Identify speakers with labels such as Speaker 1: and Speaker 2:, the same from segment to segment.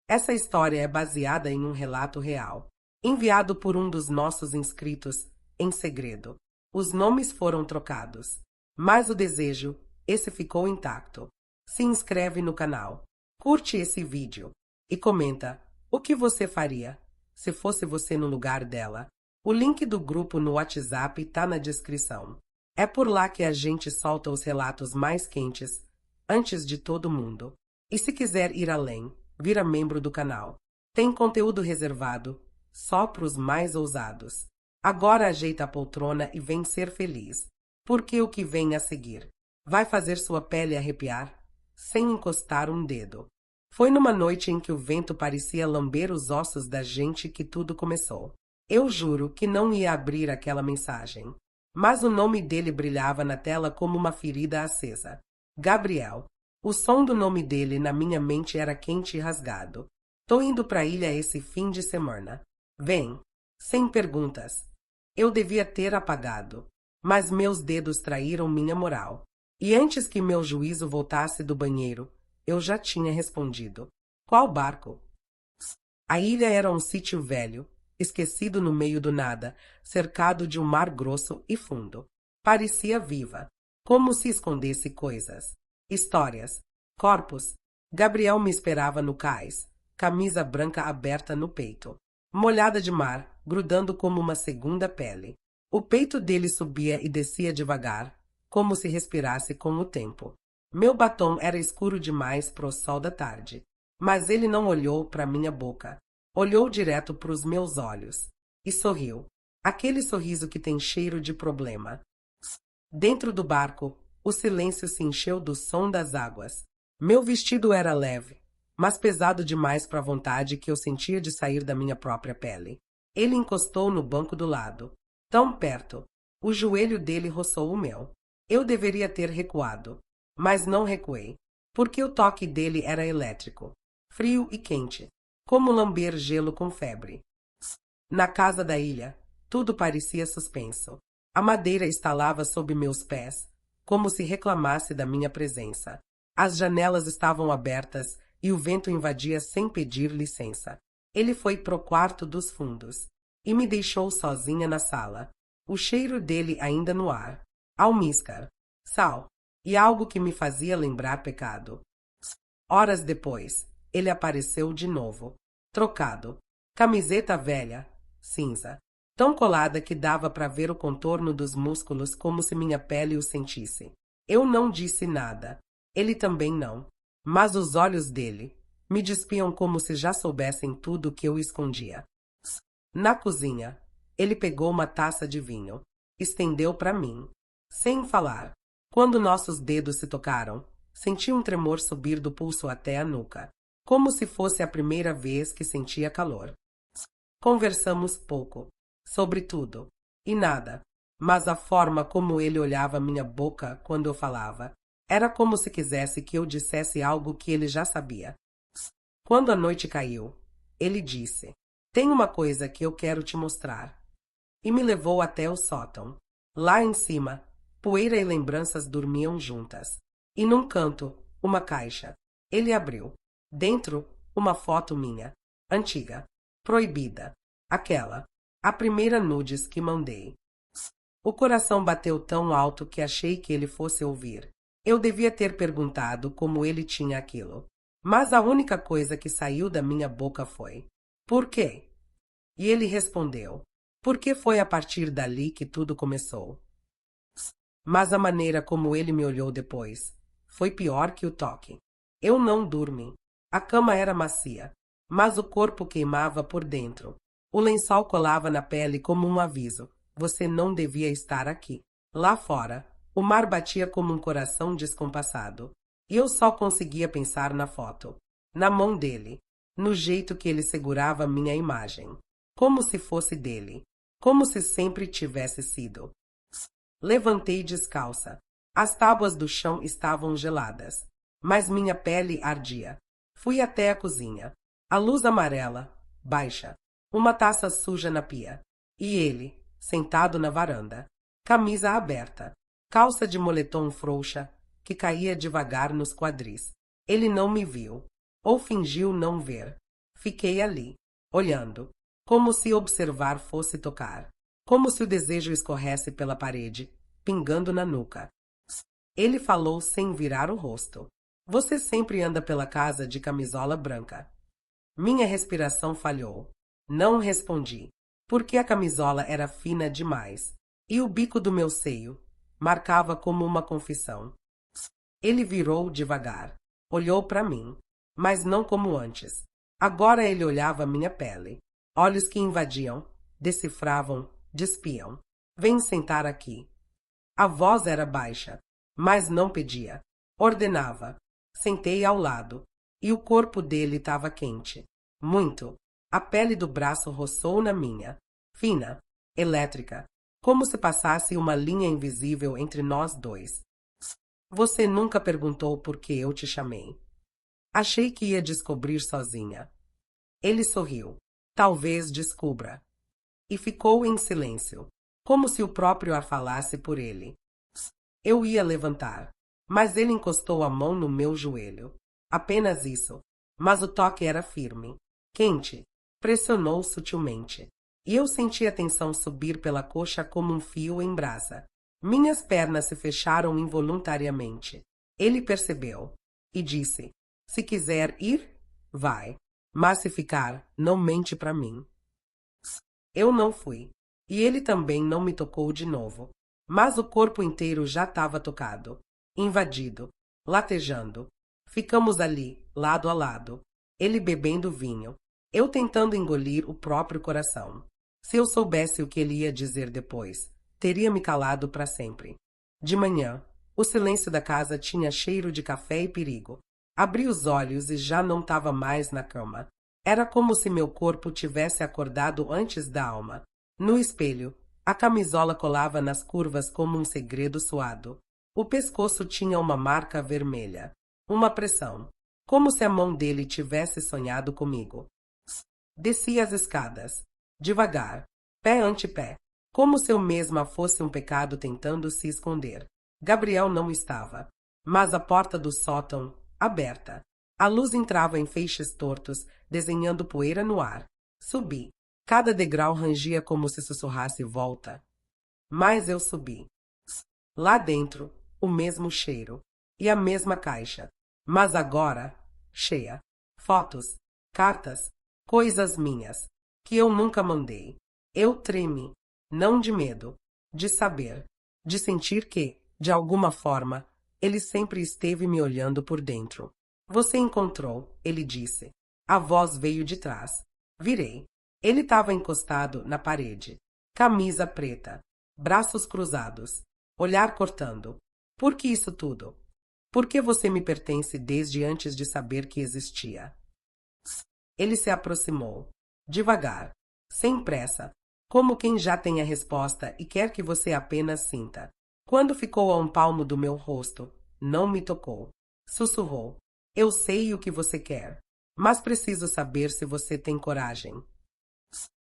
Speaker 1: Essa história é baseada em um relato real, enviado por um dos nossos inscritos, em segredo. Os nomes foram trocados, mas o desejo, esse ficou intacto. Se inscreve no canal, curte esse vídeo e comenta o que você faria se fosse você no lugar dela. O link do grupo no WhatsApp tá na descrição. É por lá que a gente solta os relatos mais quentes, antes de todo mundo. E se quiser ir além, vira membro do canal. Tem conteúdo reservado, só pros mais ousados. Agora ajeita a poltrona e vem ser feliz, porque o que vem a seguir vai fazer sua pele arrepiar, sem encostar um dedo. Foi numa noite em que o vento parecia lamber os ossos da gente que tudo começou. Eu juro que não ia abrir aquela mensagem, mas o nome dele brilhava na tela como uma ferida acesa. Gabriel. O som do nome dele na minha mente era quente e rasgado. Tô indo pra ilha esse fim de semana. Vem. Sem perguntas. Eu devia ter apagado, mas meus dedos traíram minha moral. E antes que meu juízo voltasse do banheiro, eu já tinha respondido. Qual barco? A ilha era um sítio velho, esquecido no meio do nada, cercado de um mar grosso e fundo. Parecia viva, como se escondesse coisas, histórias, corpos. Gabriel me esperava no cais, camisa branca aberta no peito, molhada de mar, grudando como uma segunda pele. O peito dele subia e descia devagar, como se respirasse com o tempo. Meu batom era escuro demais pro sol da tarde, mas ele não olhou para minha boca. Olhou direto pros meus olhos e sorriu. Aquele sorriso que tem cheiro de problema. Dentro do barco, o silêncio se encheu do som das águas. Meu vestido era leve, mas pesado demais para a vontade que eu sentia de sair da minha própria pele. Ele encostou no banco do lado, tão perto. O joelho dele roçou o meu. Eu deveria ter recuado, mas não recuei, porque o toque dele era elétrico, frio e quente, como lamber gelo com febre. Na casa da ilha, tudo parecia suspenso. A madeira estalava sob meus pés, como se reclamasse da minha presença. As janelas estavam abertas e o vento invadia sem pedir licença. Ele foi pro quarto dos fundos e me deixou sozinha na sala, o cheiro dele ainda no ar. Almíscar, sal e algo que me fazia lembrar pecado. Horas depois, ele apareceu de novo, trocado. Camiseta velha, cinza, tão colada que dava para ver o contorno dos músculos como se minha pele o sentisse. Eu não disse nada, ele também não, mas os olhos dele me despiam como se já soubessem tudo o que eu escondia. Na cozinha, ele pegou uma taça de vinho, estendeu para mim, sem falar. Quando nossos dedos se tocaram, senti um tremor subir do pulso até a nuca, como se fosse a primeira vez que sentia calor. Conversamos pouco, sobre tudo e nada, mas a forma como ele olhava minha boca quando eu falava, era como se quisesse que eu dissesse algo que ele já sabia. Quando a noite caiu, ele disse: "Tem uma coisa que eu quero te mostrar." E me levou até o sótão. Lá em cima, poeira e lembranças dormiam juntas. E num canto, uma caixa. Ele abriu. Dentro, uma foto minha, antiga, proibida. Aquela, a primeira nudes que mandei. O coração bateu tão alto que achei que ele fosse ouvir. Eu devia ter perguntado como ele tinha aquilo. Mas a única coisa que saiu da minha boca foi: "Por quê?" E ele respondeu: "Porque foi a partir dali que tudo começou." Mas a maneira como ele me olhou depois foi pior que o toque. Eu não dormi. A cama era macia, mas o corpo queimava por dentro. O lençol colava na pele como um aviso: "Você não devia estar aqui." Lá fora, o mar batia como um coração descompassado. E eu só conseguia pensar na foto, na mão dele, no jeito que ele segurava minha imagem, como se fosse dele, como se sempre tivesse sido. Levantei descalça. As tábuas do chão estavam geladas, mas minha pele ardia. Fui até a cozinha. A luz amarela, baixa, uma taça suja na pia. E ele, sentado na varanda, camisa aberta, calça de moletom frouxa, que caía devagar nos quadris. Ele não me viu, ou fingiu não ver. Fiquei ali, olhando, como se observar fosse tocar, como se o desejo escorresse pela parede, pingando na nuca. Ele falou sem virar o rosto. Você sempre anda pela casa de camisola branca. Minha respiração falhou. Não respondi, porque a camisola era fina demais, e o bico do meu seio marcava como uma confissão. Ele virou devagar, olhou para mim, mas não como antes. Agora ele olhava minha pele, olhos que invadiam, decifravam, despiam. Vem sentar aqui. A voz era baixa, mas não pedia. Ordenava. Sentei ao lado, e o corpo dele estava quente. Muito. A pele do braço roçou na minha, fina, elétrica, como se passasse uma linha invisível entre nós dois. Você nunca perguntou por que eu te chamei. Achei que ia descobrir sozinha. Ele sorriu. Talvez descubra. E ficou em silêncio, como se o próprio ar falasse por ele. Eu ia levantar, mas ele encostou a mão no meu joelho. Apenas isso, mas o toque era firme, quente, pressionou sutilmente, e eu senti a tensão subir pela coxa como um fio em brasa. Minhas pernas se fecharam involuntariamente. Ele percebeu e disse: se quiser ir, vai, mas se ficar, não mente para mim. Eu não fui, e ele também não me tocou de novo, mas o corpo inteiro já estava tocado, invadido, latejando. Ficamos ali, lado a lado, ele bebendo vinho, eu tentando engolir o próprio coração. Se eu soubesse o que ele ia dizer depois, teria me calado para sempre. De manhã, o silêncio da casa tinha cheiro de café e perigo. Abri os olhos e já não estava mais na cama. Era como se meu corpo tivesse acordado antes da alma. No espelho, a camisola colava nas curvas como um segredo suado. O pescoço tinha uma marca vermelha. Uma pressão. Como se a mão dele tivesse sonhado comigo. Desci as escadas. Devagar. Pé ante pé. Como se eu mesma fosse um pecado tentando se esconder. Gabriel não estava. Mas a porta do sótão, aberta. A luz entrava em feixes tortos, desenhando poeira no ar. Subi. Cada degrau rangia como se sussurrasse volta. Mas eu subi. Lá dentro, o mesmo cheiro. E a mesma caixa. Mas agora, cheia. Fotos, cartas, coisas minhas, que eu nunca mandei. Eu tremi. Não de medo. De saber. De sentir que, de alguma forma, ele sempre esteve me olhando por dentro. Você encontrou, ele disse. A voz veio de trás. Virei. Ele estava encostado na parede. Camisa preta. Braços cruzados. Olhar cortando. Por que isso tudo? Por que você me pertence desde antes de saber que existia? Ele se aproximou. Devagar. Sem pressa. Como quem já tem a resposta e quer que você apenas sinta. Quando ficou a um palmo do meu rosto, não me tocou. Sussurrou. Eu sei o que você quer, mas preciso saber se você tem coragem.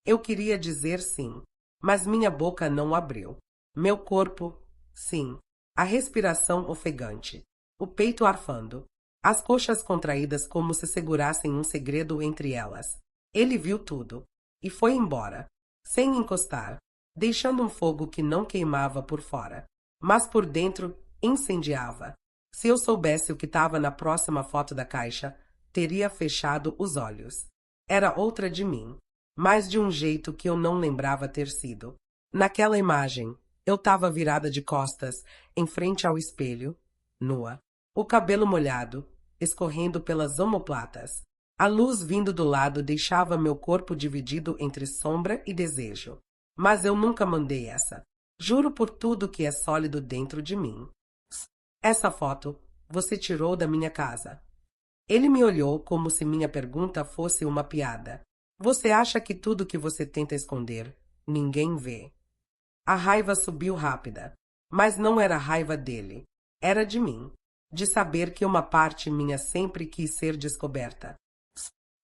Speaker 1: Eu queria dizer sim, mas minha boca não abriu. Meu corpo, sim. A respiração ofegante. O peito arfando. As coxas contraídas como se segurassem um segredo entre elas. Ele viu tudo. E foi embora. Sem encostar. Deixando um fogo que não queimava por fora. Mas por dentro, incendiava. Se eu soubesse o que estava na próxima foto da caixa, teria fechado os olhos. Era outra de mim, mas de um jeito que eu não lembrava ter sido. Naquela imagem, eu estava virada de costas, em frente ao espelho, nua. O cabelo molhado, escorrendo pelas omoplatas. A luz vindo do lado deixava meu corpo dividido entre sombra e desejo. Mas eu nunca mandei essa. Juro por tudo que é sólido dentro de mim. Essa foto você tirou da minha casa. Ele me olhou como se minha pergunta fosse uma piada. Você acha que tudo que você tenta esconder, ninguém vê? A raiva subiu rápida, mas não era raiva dele. Era de mim, de saber que uma parte minha sempre quis ser descoberta.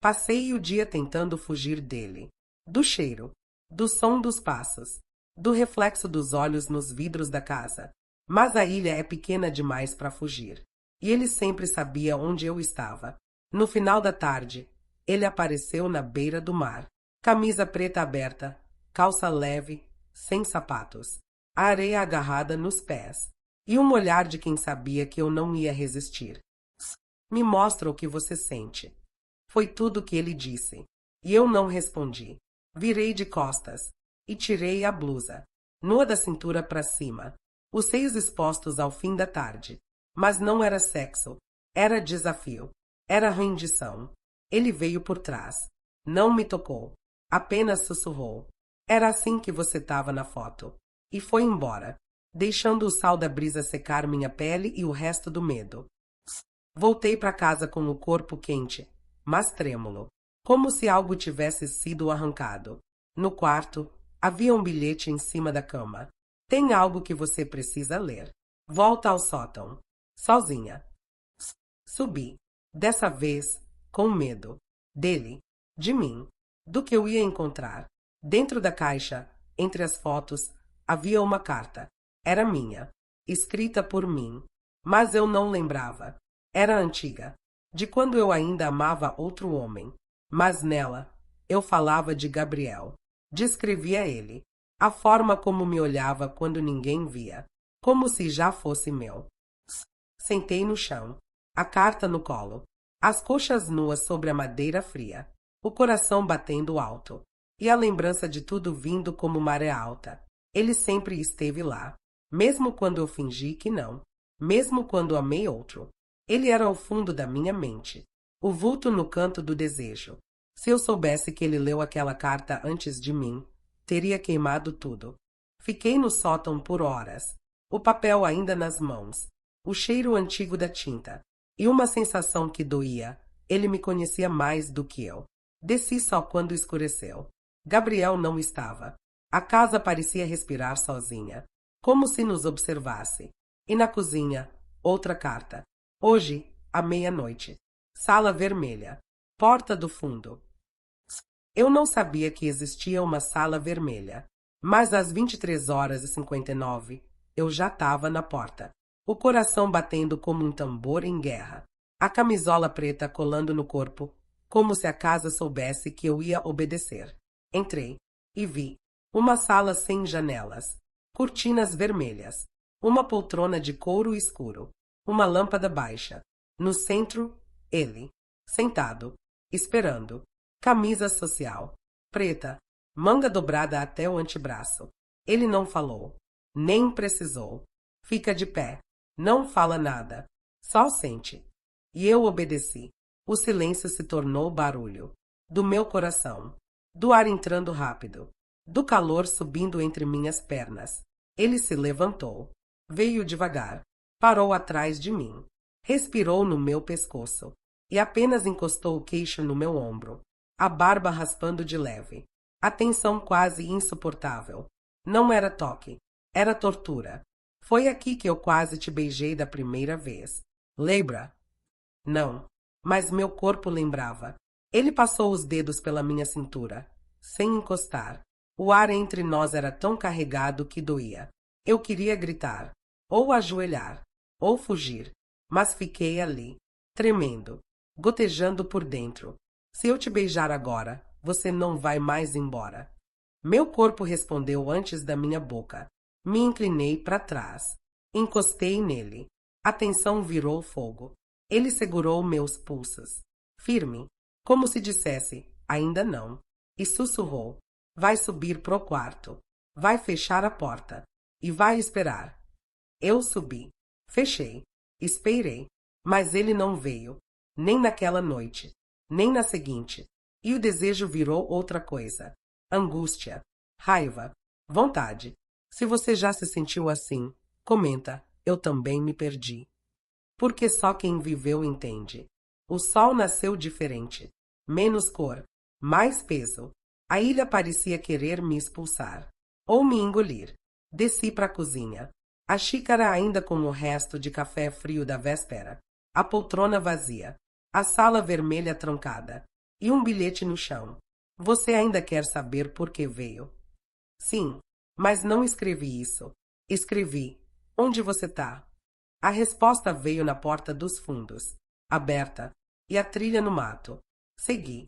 Speaker 1: Passei o dia tentando fugir dele, do cheiro, do som dos passos, do reflexo dos olhos nos vidros da casa. Mas a ilha é pequena demais para fugir. E ele sempre sabia onde eu estava. No final da tarde, Ele apareceu na beira do mar. Camisa preta aberta, calça leve, sem sapatos, a areia agarrada nos pés, e um olhar de quem sabia que eu não ia resistir. Me mostra o que você sente. Foi tudo o que ele disse. E eu não respondi. Virei de costas e tirei a blusa, nua da cintura para cima, os seios expostos ao fim da tarde. Mas não era sexo, era desafio, era rendição. Ele veio por trás. Não me tocou. Apenas sussurrou. Era assim que você estava na foto. E foi embora, deixando o sal da brisa secar minha pele e o resto do medo. Voltei para casa com o corpo quente, mas trêmulo, como se algo tivesse sido arrancado. No quarto, havia um bilhete em cima da cama. Tem algo que você precisa ler. Volta ao sótão. Sozinha. Subi. Dessa vez, com medo. Dele. De mim. Do que eu ia encontrar. Dentro da caixa, entre as fotos, havia uma carta. Era minha. Escrita por mim. Mas eu não lembrava. Era antiga. De quando eu ainda amava outro homem. Mas nela, eu falava de Gabriel. Descrevia ele. A forma como me olhava quando ninguém via. Como se já fosse meu. Sentei no chão. A carta no colo. As coxas nuas sobre a madeira fria. O coração batendo alto. E a lembrança de tudo vindo como maré alta. Ele sempre esteve lá. Mesmo quando eu fingi que não. Mesmo quando amei outro. Ele era ao fundo da minha mente. O vulto no canto do desejo. Se eu soubesse que ele leu aquela carta antes de mim, teria queimado tudo. Fiquei no sótão por horas. O papel ainda nas mãos. O cheiro antigo da tinta. E uma sensação que doía. Ele me conhecia mais do que eu. Desci só quando escureceu. Gabriel não estava. A casa parecia respirar sozinha, como se nos observasse. E na cozinha, outra carta. Hoje, à meia-noite. Sala vermelha. Porta do fundo. Eu não sabia que existia uma sala vermelha. Mas às 23h59, eu já estava na porta. O coração batendo como um tambor em guerra. A camisola preta colando no corpo, como se a casa soubesse que eu ia obedecer. Entrei e vi uma sala sem janelas, cortinas vermelhas, uma poltrona de couro escuro, uma lâmpada baixa. No centro, ele, sentado, esperando. Camisa social, preta, manga dobrada até o antebraço. Ele não falou, nem precisou. Fica de pé, não fala nada, só sente. E eu obedeci. O silêncio se tornou barulho. Do meu coração. Do ar entrando rápido. Do calor subindo entre minhas pernas. Ele se levantou. Veio devagar. Parou atrás de mim. Respirou no meu pescoço. E apenas encostou o queixo no meu ombro. A barba raspando de leve. A tensão quase insuportável. Não era toque. Era tortura. Foi aqui que eu quase te beijei da primeira vez. Lembra? Não. Mas meu corpo lembrava. Ele passou os dedos pela minha cintura, sem encostar. O ar entre nós era tão carregado que doía. Eu queria gritar, ou ajoelhar, ou fugir, mas fiquei ali, tremendo, gotejando por dentro. Se eu te beijar agora, você não vai mais embora. Meu corpo respondeu antes da minha boca. Me inclinei para trás. Encostei nele. A tensão virou fogo. Ele segurou meus pulsos, firme, como se dissesse, ainda não, e sussurrou, vai subir pro quarto, vai fechar a porta, e vai esperar. Eu subi, fechei, esperei, mas ele não veio, nem naquela noite, nem na seguinte, e o desejo virou outra coisa, angústia, raiva, vontade. Se você já se sentiu assim, comenta, eu também me perdi. Porque só quem viveu entende. O sol nasceu diferente. Menos cor, mais peso. A ilha parecia querer me expulsar. Ou me engolir. Desci para a cozinha. A xícara ainda com o resto de café frio da véspera. A poltrona vazia. A sala vermelha trancada. E um bilhete no chão. Você ainda quer saber por que veio? Sim, mas não escrevi isso. Escrevi. Onde você tá? A resposta veio na porta dos fundos, aberta, e a trilha no mato. Segui.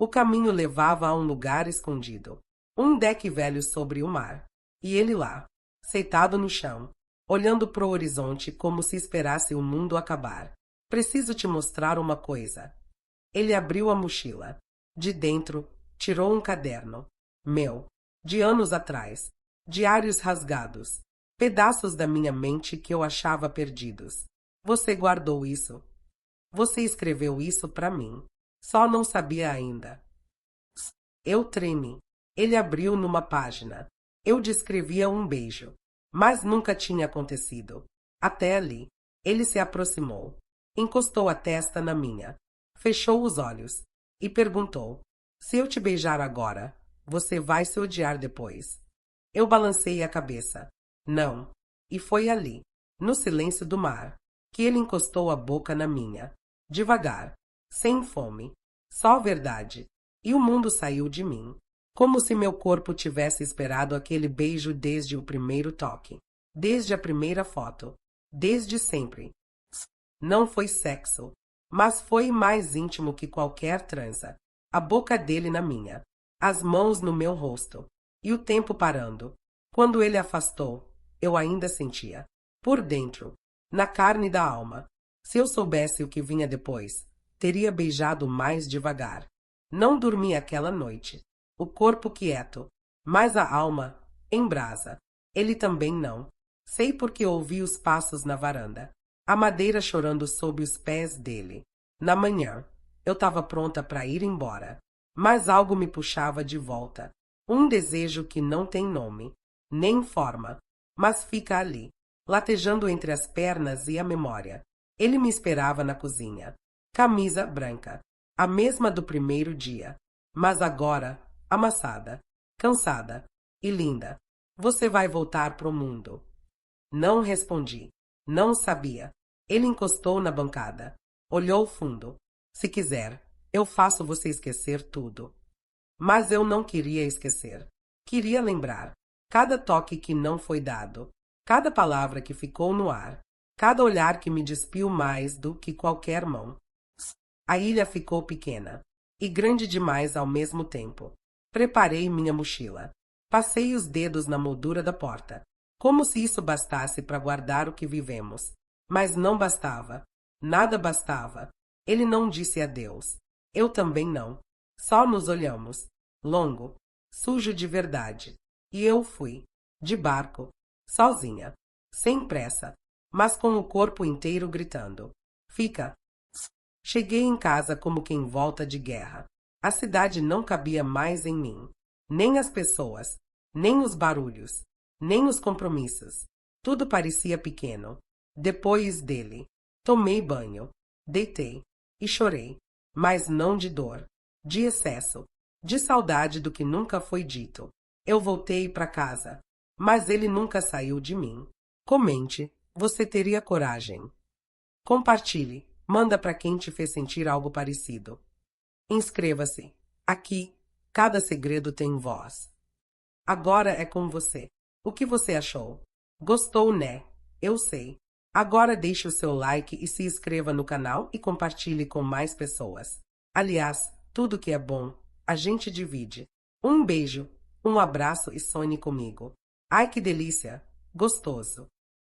Speaker 1: O caminho levava a um lugar escondido. Um deck velho sobre o mar. E ele lá, sentado no chão, olhando pro horizonte como se esperasse o mundo acabar. Preciso te mostrar uma coisa. Ele abriu a mochila. De dentro, tirou um caderno. Meu. De anos atrás. Diários rasgados. Pedaços da minha mente que eu achava perdidos. Você guardou isso. Você escreveu isso para mim. Só não sabia ainda. Eu tremi. Ele abriu numa página. Eu descrevia um beijo. Mas nunca tinha acontecido. Até ali. Ele se aproximou. Encostou a testa na minha. Fechou os olhos. E perguntou. Se eu te beijar agora, você vai se odiar depois. Eu balancei a cabeça. Não. E foi ali, no silêncio do mar, que ele encostou a boca na minha. Devagar. Sem fome. Só verdade. E o mundo saiu de mim. Como se meu corpo tivesse esperado aquele beijo desde o primeiro toque. Desde a primeira foto. Desde sempre. Não foi sexo. Mas foi mais íntimo que qualquer transa. A boca dele na minha. As mãos no meu rosto. E o tempo parando. Quando ele afastou, eu ainda sentia. Por dentro. Na carne da alma. Se eu soubesse o que vinha depois, teria beijado mais devagar. Não dormi aquela noite. O corpo quieto, mas a alma em brasa. Ele também não. Sei porque ouvi os passos na varanda. A madeira chorando sob os pés dele. Na manhã, eu estava pronta para ir embora. Mas algo me puxava de volta. Um desejo que não tem nome, nem forma, mas fica ali, latejando entre as pernas e a memória. Ele me esperava na cozinha. Camisa branca, a mesma do primeiro dia, mas agora amassada, cansada e linda. Você vai voltar pro mundo. Não respondi. Não sabia. Ele encostou na bancada. Olhou fundo. Se quiser, eu faço você esquecer tudo. Mas eu não queria esquecer. Queria lembrar. Cada toque que não foi dado. Cada palavra que ficou no ar. Cada olhar que me despiu mais do que qualquer mão. A ilha ficou pequena. E grande demais ao mesmo tempo. Preparei minha mochila. Passei os dedos na moldura da porta. Como se isso bastasse para guardar o que vivemos. Mas não bastava. Nada bastava. Ele não disse adeus. Eu também não. Só nos olhamos. Longo. Sujo de verdade. E eu fui. De barco. Sozinha. Sem pressa. Mas com o corpo inteiro gritando. Fica. Cheguei em casa como quem volta de guerra. A cidade não cabia mais em mim. Nem as pessoas. Nem os barulhos. Nem os compromissos. Tudo parecia pequeno. Depois dele. Tomei banho. Deitei. E chorei. Mas não de dor. De excesso. De saudade do que nunca foi dito. Eu voltei para casa. Mas ele nunca saiu de mim. Comente. Você teria coragem. Compartilhe. Manda para quem te fez sentir algo parecido. Inscreva-se. Aqui, cada segredo tem voz. Agora é com você. O que você achou? Gostou, né? Eu sei. Agora deixe o seu like e se inscreva no canal e compartilhe com mais pessoas. Aliás, tudo que é bom, a gente divide. Um beijo, um abraço e sonhe comigo. Ai que delícia! Gostoso!